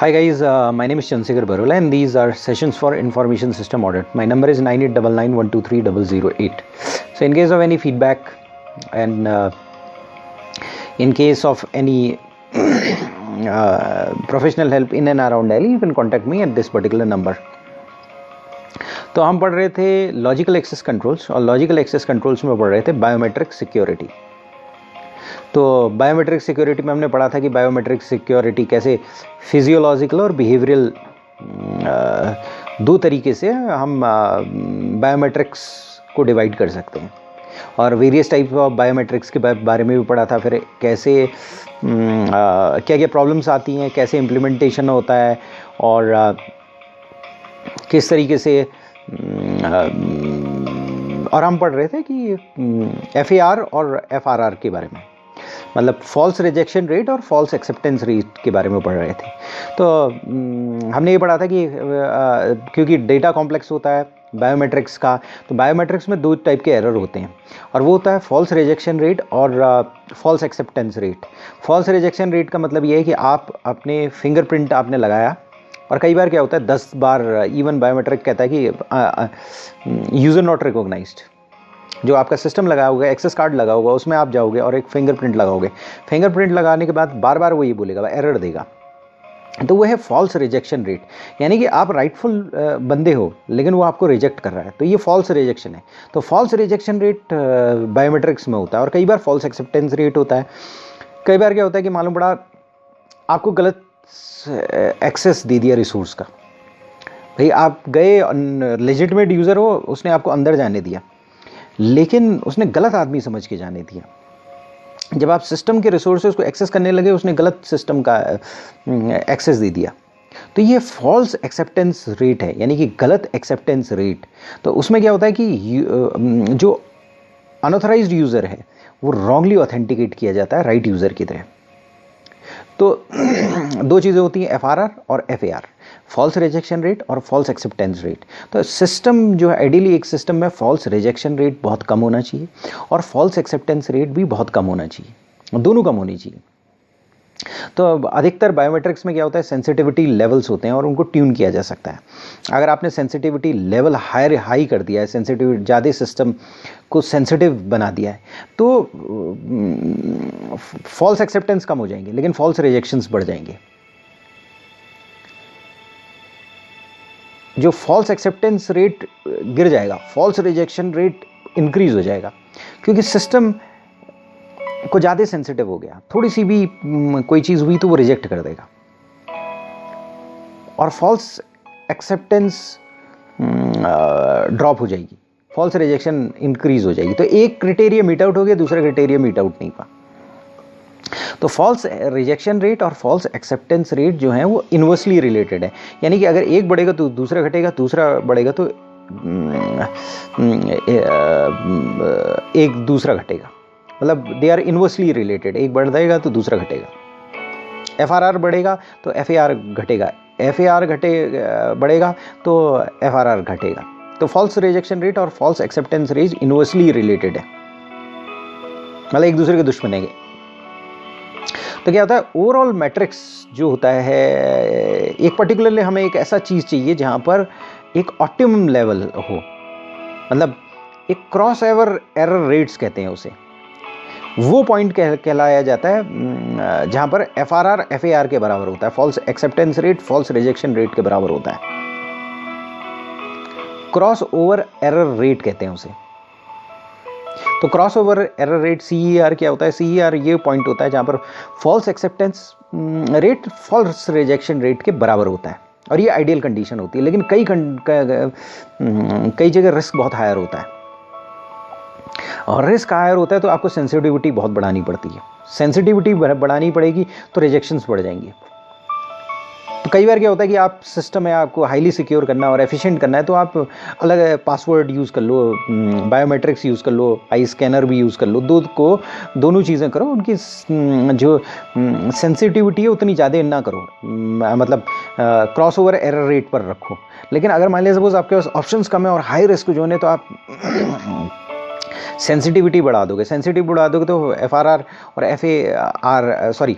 Hi guys, my name is Chandrasekhar Barola and these are sessions for information system audit. My number is 9899123008. So in case of any feedback and in case of any professional help in and around Delhi, you can contact me at this particular number. तो हम पढ़ रहे थे logical access controls और logical access controls में पढ़ रहे थे बायोमेट्रिक सिक्योरिटी। तो बायोमेट्रिक सिक्योरिटी में हमने पढ़ा था कि बायोमेट्रिक सिक्योरिटी कैसे फिजियोलॉजिकल और बिहेवियरल दो तरीके से हम बायोमेट्रिक्स को डिवाइड कर सकते हैं और वेरियस टाइप ऑफ बायोमेट्रिक्स के बारे में भी पढ़ा था। फिर कैसे क्या क्या प्रॉब्लम्स आती हैं, कैसे इम्प्लीमेंटेशन होता है और किस तरीके से और हम पढ़ रहे थे कि FAR और FRR के बारे में, मतलब फॉल्स रिजेक्शन रेट और फॉल्स एक्सेप्टेंस रेट के बारे में पढ़ रहे थे। तो हमने ये पढ़ा था कि क्योंकि डेटा कॉम्प्लेक्स होता है बायोमेट्रिक्स का, तो बायोमेट्रिक्स में दो टाइप के एरर होते हैं और वो होता है फॉल्स रिजेक्शन रेट और false acceptance rate. False rejection rate का मतलब ये है कि आप अपने फिंगरप्रिंट आपने लगाया और कई बार क्या होता है 10 बार इवन बायोमेट्रिक कहता है कि यूज़र नॉट रिकॉग्नाइज्ड। जो आपका सिस्टम लगा होगा, एक्सेस कार्ड लगा होगा, उसमें आप जाओगे और एक फिंगरप्रिंट लगाओगे। फिंगरप्रिंट लगाने के बाद बार बार वो ये बोलेगा, एरर देगा, तो वो है फॉल्स रिजेक्शन रेट। यानी कि आप राइटफुल बंदे हो लेकिन वो आपको रिजेक्ट कर रहा है, तो ये फॉल्स रिजेक्शन है। तो फॉल्स रिजेक्शन रेट बायोमेट्रिक्स में होता है और कई बार फॉल्स एक्सेप्टेंस रेट होता है। कई बार क्या होता है कि मालूम पड़ा आपको गलत एक्सेस दे दिया रिसोर्स का। भाई आप गए, लेजिटिमेट यूज़र हो, उसने आपको अंदर जाने दिया लेकिन उसने गलत आदमी समझ के जाने दिया। जब आप सिस्टम के रिसोर्सेज को एक्सेस करने लगे उसने गलत सिस्टम का एक्सेस दे दिया। तो ये फॉल्स एक्सेप्टेंस रेट है, यानी कि गलत एक्सेप्टेंस रेट। तो उसमें क्या होता है कि जो अनऑथराइज्ड यूज़र है वो रॉन्गली ऑथेंटिकेट किया जाता है राइट यूज़र की तरह। तो दो चीज़ें होती हैं FRR और FAR, फॉल्स रिजेक्शन रेट और फॉल्स एक्सेप्टेंस रेट। तो सिस्टम जो है आइडियली एक सिस्टम में फॉल्स रिजेक्शन रेट बहुत कम होना चाहिए और फॉल्स एक्सेप्टेंस रेट भी बहुत कम होना चाहिए, दोनों कम होनी चाहिए। तो अधिकतर बायोमेट्रिक्स में क्या होता है सेंसिटिविटी लेवल्स होते हैं और उनको ट्यून किया जा सकता है। अगर आपने सेंसिटिविटी लेवल हाई कर दिया है, सेंसिटिविटी ज़्यादा सिस्टम को सेंसिटिव बना दिया है, तो फॉल्स एक्सेप्टेंस कम हो जाएंगे लेकिन फॉल्स रिजेक्शंस बढ़ जाएंगे। जो फॉल्स एक्सेप्टेंस रेट गिर जाएगा, फॉल्स रिजेक्शन रेट इंक्रीज हो जाएगा क्योंकि सिस्टम को ज़्यादा सेंसिटिव हो गया, थोड़ी सी भी कोई चीज़ हुई तो वो रिजेक्ट कर देगा। और फॉल्स एक्सेप्टेंस ड्रॉप हो जाएगी, फॉल्स रिजेक्शन इंक्रीज हो जाएगी। तो एक क्राइटेरिया मीट आउट हो गया, दूसरा क्राइटेरिया मीट आउट नहीं हुआ। तो फॉल्स रिजेक्शन रेट और फॉल्स एक्सेप्टेंस रेट जो है वो इन्वर्सली रिलेटेड है, यानी कि अगर एक बढ़ेगा तो दूसरा घटेगा, दूसरा बढ़ेगा तो एक दूसरा घटेगा, मतलब दे आर इन्वर्सली रिलेटेड। एक बढ़ जाएगा तो दूसरा घटेगा। FRR बढ़ेगा तो FAR घटेगा, FAR बढ़ेगा तो FRR घटेगा। तो फॉल्स रिजेक्शन रेट और false acceptance rate inversely related है, मतलब एक दूसरे के दुश्मन है। तो क्या होता है ओवरऑल मैट्रिक्स जो होता है, एक पर्टिकुलरली हमें एक ऐसा चीज़ चाहिए जहाँ पर एक ऑप्टिमम लेवल हो, मतलब एक क्रॉस एरर रेट्स कहते हैं उसे, वो पॉइंट कहलाया जाता है जहाँ पर FRR FAR के बराबर होता है, false acceptance rate false rejection rate के बराबर होता है। क्रॉस ओवर एरर रेट कहते हैं उसे। तो cross over error rate CER क्या होता है? CER ये पॉइंट होता है जहाँ पर false acceptance rate false rejection rate के बराबर होता है और ये आइडियल कंडीशन होती है। लेकिन कई जगह रिस्क बहुत हायर होता है और रिस्क हायर होता है तो आपको सेंसिटिविटी बहुत बढ़ानी पड़ती है। सेंसिटिविटी बढ़ानी पड़ेगी तो रिजेक्शंस बढ़ जाएंगे। तो कई बार क्या होता है कि आप सिस्टम है, आपको हाईली सिक्योर करना है और एफिशिएंट करना है, तो आप अलग पासवर्ड यूज़ कर लो, बायोमेट्रिक्स यूज़ कर लो, आई स्कैनर भी यूज़ कर लो, दोनों चीज़ें करो। उनकी जो सेंसिटिविटी है उतनी ज़्यादा ना करो, मतलब क्रॉस ओवर एरर रेट पर रखो। लेकिन अगर मान लीजिए सपोज आपके पास ऑप्शंस कम है और हाई रिस्क जोन है तो आप सेंसिटिविटी बढ़ा दोगे तो FRR और FAR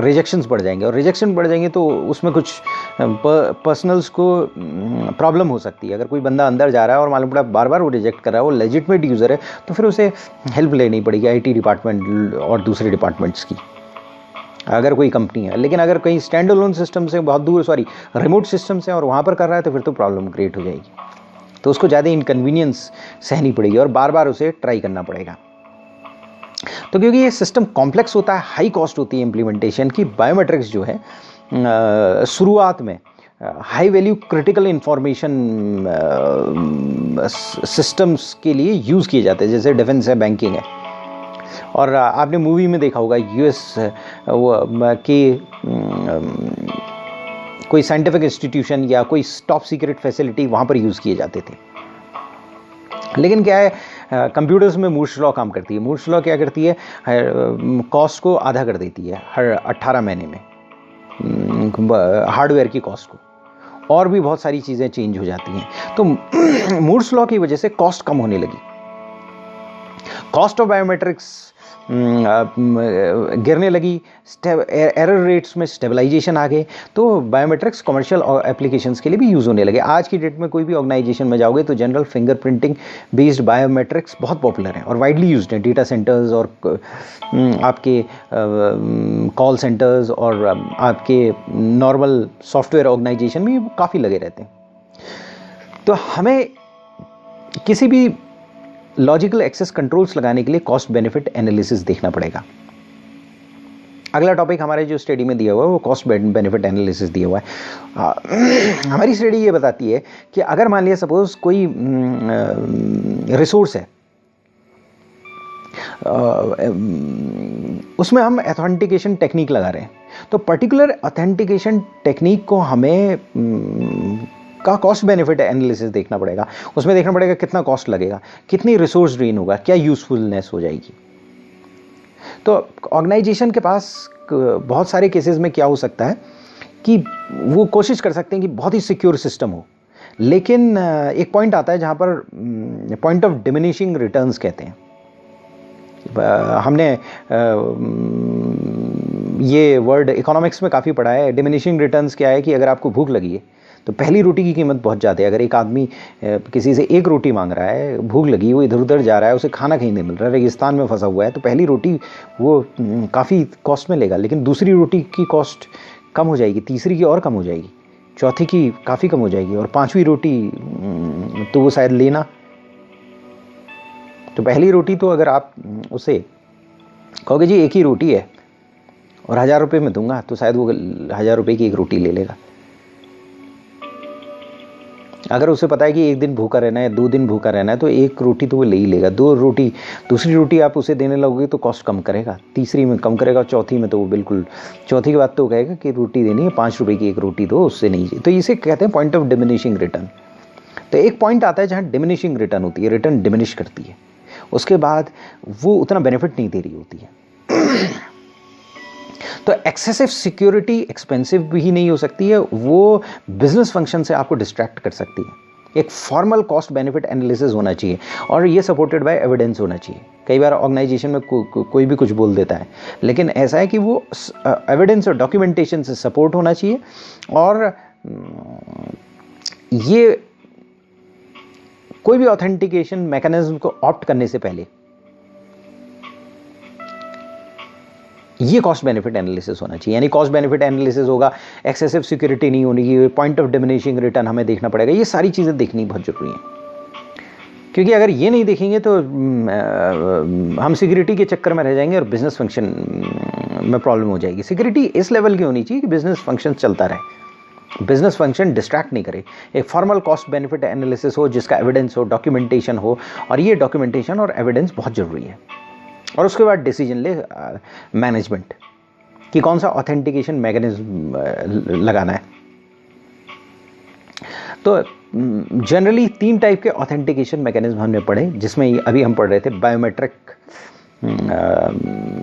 रिजेक्शंस बढ़ जाएंगे, और रिजेक्शन बढ़ जाएंगे तो उसमें कुछ पर्सनल्स को प्रॉब्लम हो सकती है। अगर कोई बंदा अंदर जा रहा है और मालूम पड़ा बार बार वो रिजेक्ट कर रहा है, वो लेजिटमेट यूज़र है, तो फिर उसे हेल्प लेनी पड़ेगी IT डिपार्टमेंट और दूसरे डिपार्टमेंट्स की, अगर कोई कंपनी है। लेकिन अगर कहीं स्टैंड अलोन सिस्टम से बहुत दूर रिमोट सिस्टम से और वहाँ पर कर रहा है, तो फिर तो प्रॉब्लम क्रिएट हो जाएगी, तो उसको ज़्यादा इनकन्वीनियंस सहनी पड़ेगी और बार बार उसे ट्राई करना पड़ेगा। तो क्योंकि ये सिस्टम कॉम्प्लेक्स होता है, हाई कॉस्ट होती है इम्प्लीमेंटेशन की, बायोमेट्रिक्स जो है शुरुआत में high value critical information systems के लिए यूज़ किए जाते हैं, जैसे डिफेंस है, बैंकिंग है। और आपने मूवी में देखा होगा US की कोई साइंटिफिक इंस्टीट्यूशन या कोई टॉप सीक्रेट फैसिलिटी वहाँ पर यूज़ किए जाते थे। लेकिन क्या है, कंप्यूटर्स में मूर्स लॉ काम करती है। मूर्स लॉ क्या करती है, कॉस्ट को आधा कर देती है हर 18 महीने में, हार्डवेयर की कॉस्ट को, और भी बहुत सारी चीज़ें चेंज हो जाती हैं। तो मूर्स लॉ की वजह से कॉस्ट कम होने लगी, कॉस्ट ऑफ बायोमेट्रिक्स गिरने लगी, एरर रेट्स में स्टेबलाइजेशन आ गए, तो बायोमेट्रिक्स कमर्शियल एप्लीकेशंस के लिए भी यूज़ होने लगे। आज की डेट में कोई भी ऑर्गेनाइजेशन में जाओगे तो जनरल फिंगरप्रिंटिंग बेस्ड बायोमेट्रिक्स बहुत पॉपुलर हैं और वाइडली यूज्ड हैं। डेटा सेंटर्स और आपके कॉल सेंटर्स और आपके नॉर्मल सॉफ्टवेयर ऑर्गेनाइजेशन में काफ़ी लगे रहते हैं। तो हमें किसी भी लॉजिकल एक्सेस कंट्रोल्स लगाने के लिए कॉस्ट बेनिफिट एनालिसिस देखना पड़ेगा। अगला टॉपिक हमारे जो स्टडी में दिया हुआ है वो कॉस्ट बेनिफिट एनालिसिस दिया हुआ है। हमारी स्टडी ये बताती है कि अगर मान लिया सपोज कोई रिसोर्स है, उसमें हम ऑथेंटिकेशन टेक्निक लगा रहे हैं, तो पर्टिकुलर ऑथेंटिकेशन टेक्निक को हमें का कॉस्ट बेनिफिट एनालिसिस देखना पड़ेगा। उसमें देखना पड़ेगा कितना कॉस्ट लगेगा, कितनी रिसोर्स ड्रेन होगा, क्या यूजफुलनेस हो जाएगी। तो ऑर्गेनाइजेशन के पास बहुत सारे केसेस में क्या हो सकता है कि वो कोशिश कर सकते हैं कि बहुत ही सिक्योर सिस्टम हो, लेकिन एक पॉइंट आता है जहाँ पर पॉइंट ऑफ डिमिनिशिंग रिटर्न्स कहते हैं। हमने ये वर्ड इकोनॉमिक्स में काफ़ी पढ़ा है। डिमिनिशिंग रिटर्न्स क्या है कि अगर आपको भूख लगी है तो पहली रोटी की कीमत बहुत ज़्यादा है। अगर एक आदमी किसी से एक रोटी मांग रहा है, भूख लगी, वो इधर उधर जा रहा है, उसे खाना कहीं नहीं मिल रहा है, रेगिस्तान में फंसा हुआ है, तो पहली रोटी वो काफ़ी कॉस्ट में लेगा, लेकिन दूसरी रोटी की कॉस्ट कम हो जाएगी, तीसरी की और कम हो जाएगी, चौथी की काफ़ी कम हो जाएगी, और पाँचवीं रोटी तो वो शायद लेना। तो पहली रोटी तो अगर आप उसे कहोगे जी एक ही रोटी है और 1000 रुपये में दूंगा, तो शायद वो 1000 रुपये की एक रोटी ले लेगा। अगर उसे पता है कि एक दिन भूखा रहना है, 2 दिन भूखा रहना है, तो एक रोटी तो वो ले ही लेगा। 2 रोटी, दूसरी रोटी आप उसे देने लगोगे तो कॉस्ट कम करेगा, तीसरी में कम करेगा, चौथी में तो वो बिल्कुल, चौथी के बाद तो वो कहेगा कि रोटी देनी है 5 रुपये की एक रोटी दो, उससे नहीं। तो इसे कहते हैं पॉइंट ऑफ डिमिनिशिंग रिटर्न। तो एक पॉइंट आता है जहाँ डिमिनिशिंग रिटर्न होती है, रिटर्न डिमिनिश करती है, उसके बाद वो उतना बेनिफिट नहीं दे रही होती है। तो एक्सेसिव सिक्योरिटी एक्सपेंसिव भी नहीं हो सकती है, वो बिजनेस फंक्शन से आपको डिस्ट्रैक्ट कर सकती है। एक फॉर्मल कॉस्ट बेनिफिट एनालिसिस होना चाहिए और ये सपोर्टेड बाय एविडेंस होना चाहिए। कई बार ऑर्गेनाइजेशन में कोई भी कुछ बोल देता है, लेकिन ऐसा है कि वो एविडेंस और डॉक्यूमेंटेशन से सपोर्ट होना चाहिए। और ये कोई भी ऑथेंटिकेशन मैकेनिज्म को ऑप्ट करने से पहले ये कॉस्ट बेनिफिट एनालिसिस होना चाहिए। यानी कॉस्ट बेनिफिट एनालिसिस होगा, एक्सेसिव सिक्योरिटी नहीं होनी चाहिए, पॉइंट ऑफ डिमिनिशिंग रिटर्न हमें देखना पड़ेगा। ये सारी चीज़ें देखनी बहुत जरूरी है, क्योंकि अगर ये नहीं देखेंगे तो हम सिक्योरिटी के चक्कर में रह जाएंगे और बिजनेस फंक्शन में प्रॉब्लम हो जाएगी। सिक्योरिटी इस लेवल की होनी चाहिए कि बिजनेस फंक्शन चलता रहे, बिजनेस फंक्शन डिस्ट्रैक्ट नहीं करे। एक फॉर्मल कॉस्ट बेनिफिट एनालिसिस हो जिसका एविडेंस हो, डॉक्यूमेंटेशन हो, और ये डॉक्यूमेंटेशन और एविडेंस बहुत ज़रूरी है। और उसके बाद डिसीजन ले मैनेजमेंट कि कौन सा ऑथेंटिकेशन मैकेनिज्म लगाना है। तो जनरली 3 टाइप के ऑथेंटिकेशन मैकेनिज्म हमने पढ़े, जिसमें अभी हम पढ़ रहे थे बायोमेट्रिक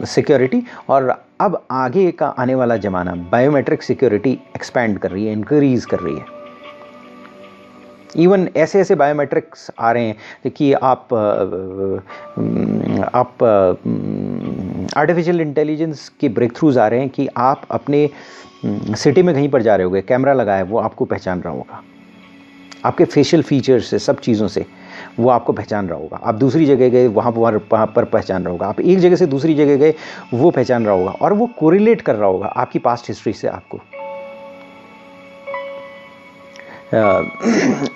सिक्योरिटी, और अब आगे का आने वाला ज़माना बायोमेट्रिक सिक्योरिटी एक्सपैंड कर रही है, इंक्रीज कर रही है। इवन ऐसे ऐसे बायोमेट्रिक्स आ रहे हैं कि आप आर्टिफिशियल इंटेलिजेंस के ब्रेक थ्रूज आ रहे हैं कि आप अपने सिटी में कहीं पर जा रहे होगे, कैमरा लगा है, वो आपको पहचान रहा होगा, आपके फेशियल फीचर्स से, सब चीज़ों से वो आपको पहचान रहा होगा। आप दूसरी जगह गए, वहाँ पर पहचान रहा होगा। आप एक जगह से दूसरी जगह गए, वो पहचान रहा होगा, और वो कोरिलेट कर रहा होगा आपकी पास्ट हिस्ट्री से आपको।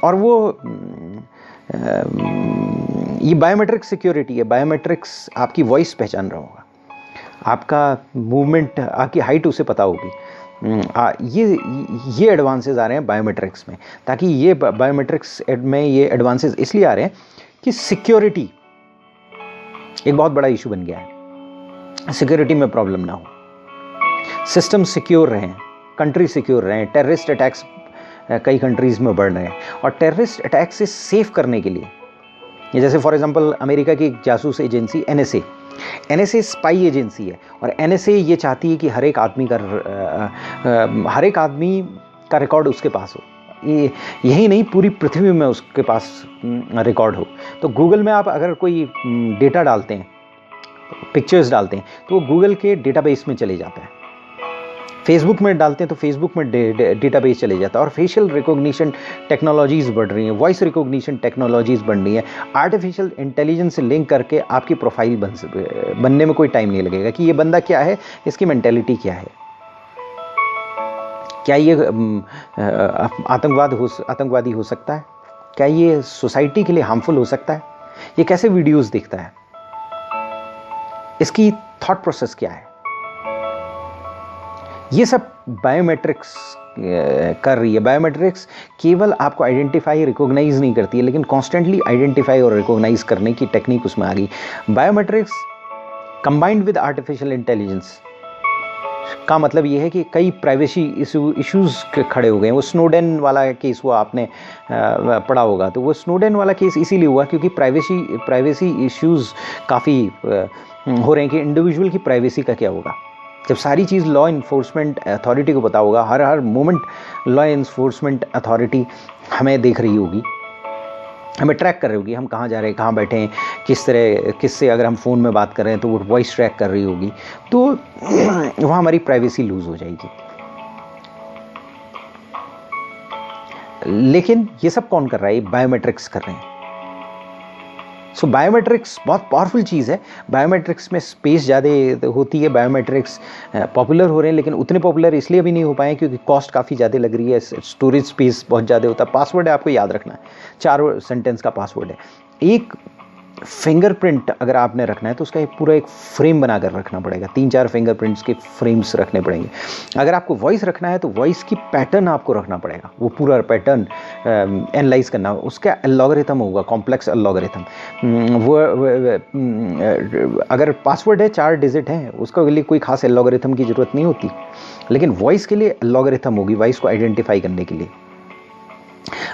और वो ये बायोमेट्रिक सिक्योरिटी है। बायोमेट्रिक्स आपकी वॉइस पहचान रहा होगा, आपका मूवमेंट, आपकी हाइट उसे पता होगी। ये एडवांसेस आ रहे हैं बायोमेट्रिक्स में, ताकि ये बायोमेट्रिक्स में ये एडवांसेस इसलिए आ रहे हैं कि सिक्योरिटी एक बहुत बड़ा इशू बन गया है। सिक्योरिटी में प्रॉब्लम ना हो, सिस्टम सिक्योर रहें, कंट्री सिक्योर रहें। टेररिस्ट अटैक्स कई कंट्रीज में बढ़ रहे हैं, और टेररिस्ट अटैक से सेफ करने के लिए, जैसे फॉर एग्जांपल अमेरिका की एक जासूस एजेंसी एनएसए स्पाई एजेंसी है, और एनएसए ये चाहती है कि हर एक आदमी का रिकॉर्ड उसके पास हो। यही नहीं, पूरी पृथ्वी में उसके पास रिकॉर्ड हो। तो गूगल में आप अगर कोई डेटा डालते हैं, पिक्चर्स डालते हैं, तो वो गूगल के डेटाबेस में चले जाता है। फेसबुक में डालते हैं तो फेसबुक में डेटाबेस चले जाता है। और फेशियल रिकॉग्निशन टेक्नोलॉजीज बढ़ रही हैं, वॉइस रिकॉग्निशन टेक्नोलॉजीज बढ़ रही हैं। आर्टिफिशियल इंटेलिजेंस से लिंक करके आपकी प्रोफाइल बनने में कोई टाइम नहीं लगेगा कि ये बंदा क्या है, इसकी मेंटेलिटी क्या है, क्या ये आतंकवादी हो सकता है, क्या ये सोसाइटी के लिए हार्मफुल हो सकता है, ये कैसे वीडियोस देखता है, इसकी थॉट प्रोसेस क्या है। ये सब बायोमेट्रिक्स कर रही है। बायोमेट्रिक्स केवल आपको आइडेंटिफाई, रिकॉग्नाइज नहीं करती है, लेकिन कॉन्स्टेंटली आइडेंटिफाई और रिकॉग्नाइज करने की टेक्निक उसमें आ गई। Biometrics combined with artificial intelligence का मतलब ये है कि कई प्राइवेसी इश्यूज खड़े हो गए हैं। वो स्नोडेन वाला केस हुआ, आपने पढ़ा होगा। तो वो स्नोडेन वाला केस इसीलिए हुआ क्योंकि प्राइवेसी इश्यूज काफ़ी हो रहे हैं कि इंडिविजुअल की प्राइवेसी का क्या होगा। जब सारी चीज़ लॉ इन्फोर्समेंट अथॉरिटी को पता होगा, हर मोमेंट लॉ इन्फोर्समेंट अथॉरिटी हमें देख रही होगी, हमें ट्रैक कर रही होगी, हम कहाँ जा रहे हैं, कहाँ बैठे हैं, किससे अगर हम फ़ोन में बात कर रहे हैं तो वो वॉइस ट्रैक कर रही होगी, तो वहाँ हमारी प्राइवेसी लूज़ हो जाएगी। लेकिन ये सब कौन कर रहा है? बायोमेट्रिक्स कर रहे हैं। सो बायोमेट्रिक्स बहुत पावरफुल चीज़ है। बायोमेट्रिक्स में स्पेस ज़्यादा होती है, बायोमेट्रिक्स पॉपुलर हो रहे हैं, लेकिन उतने पॉपुलर इसलिए भी नहीं हो पाए क्योंकि कॉस्ट काफ़ी ज़्यादा लग रही है, स्टोरेज स्पेस बहुत ज़्यादा होता है। पासवर्ड है, आपको याद रखना है, 4 सेंटेंस का पासवर्ड है। एक फिंगरप्रिंट अगर आपने रखना है तो उसका पूरा एक फ्रेम बनाकर रखना पड़ेगा, 3-4 फिंगरप्रिंट्स के फ्रेम्स रखने पड़ेंगे। अगर आपको वॉइस रखना है तो वॉइस की पैटर्न आपको रखना पड़ेगा, वो पूरा पैटर्न एनालाइज करना, उसका एल्गोरिथम होगा, कॉम्प्लेक्स एल्गोरिथम। वो अगर पासवर्ड है 4 डिजिट हैं, उसका लिए कोई खास एल्गोरिथम की ज़रूरत नहीं होती, लेकिन वॉइस के लिए एल्गोरिथम होगी, वॉइस को आइडेंटिफाई करने के लिए।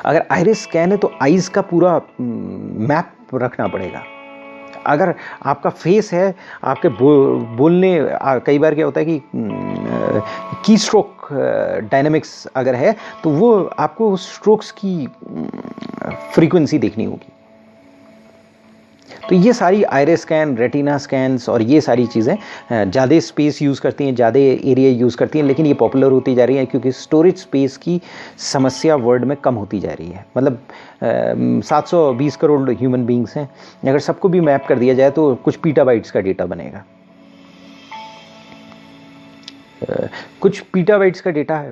अगर आइरिस स्कैन है तो आइज़ का पूरा मैप रखना पड़ेगा। अगर आपका फेस है, आपके बोलने, कई बार क्या होता है कि की स्ट्रोक डायनामिक्स अगर है तो वो आपको स्ट्रोक्स की फ्रीक्वेंसी देखनी होगी। तो ये सारी आइरिस स्कैन, रेटिना स्कैन्स और ये सारी चीज़ें ज़्यादा स्पेस यूज़ करती हैं, ज़्यादा एरिया यूज़ करती हैं, लेकिन ये पॉपुलर होती जा रही है क्योंकि स्टोरेज स्पेस की समस्या वर्ल्ड में कम होती जा रही है। मतलब 720 करोड़ ह्यूमन बींग्स हैं, अगर सबको भी मैप कर दिया जाए तो कुछ पीटाबाइट्स का डेटा बनेगा, कुछ पीटाबाइट्स का डेटा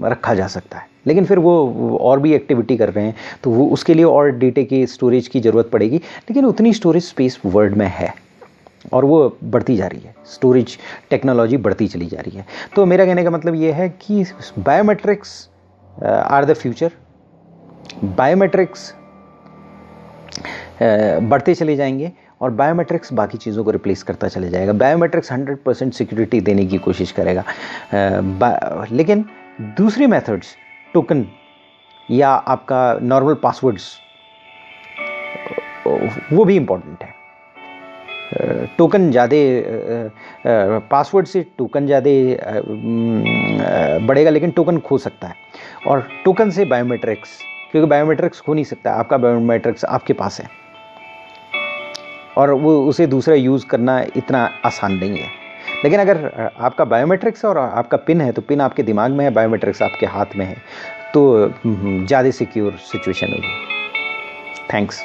रखा जा सकता है। लेकिन फिर वो और भी एक्टिविटी कर रहे हैं तो वो उसके लिए और डेटे की स्टोरेज की ज़रूरत पड़ेगी, लेकिन उतनी स्टोरेज स्पेस वर्ल्ड में है और वो बढ़ती जा रही है, स्टोरेज टेक्नोलॉजी बढ़ती चली जा रही है। तो मेरा कहने का मतलब ये है कि biometrics are the future. Biometrics बढ़ते चले जाएंगे और बायोमेट्रिक्स बाकी चीज़ों को रिप्लेस करता चले जाएगा। बायोमेट्रिक्स 100% सिक्योरिटी देने की कोशिश करेगा, लेकिन दूसरे मेथड्स, टोकन या आपका नॉर्मल पासवर्ड्स, वो भी इम्पोर्टेंट है। टोकन ज़्यादा, पासवर्ड से टोकन ज़्यादा बढ़ेगा, लेकिन टोकन खो सकता है, और टोकन से बायोमेट्रिक्स क्योंकि बायोमेट्रिक्स खो नहीं सकता, आपका बायोमेट्रिक्स आपके पास है और वो उसे दूसरा यूज़ करना इतना आसान नहीं है। लेकिन अगर आपका बायोमेट्रिक्स और आपका पिन है तो पिन आपके दिमाग में है, बायोमेट्रिक्स आपके हाथ में है, तो ज़्यादा सिक्योर सिचुएशन होगी। थैंक्स।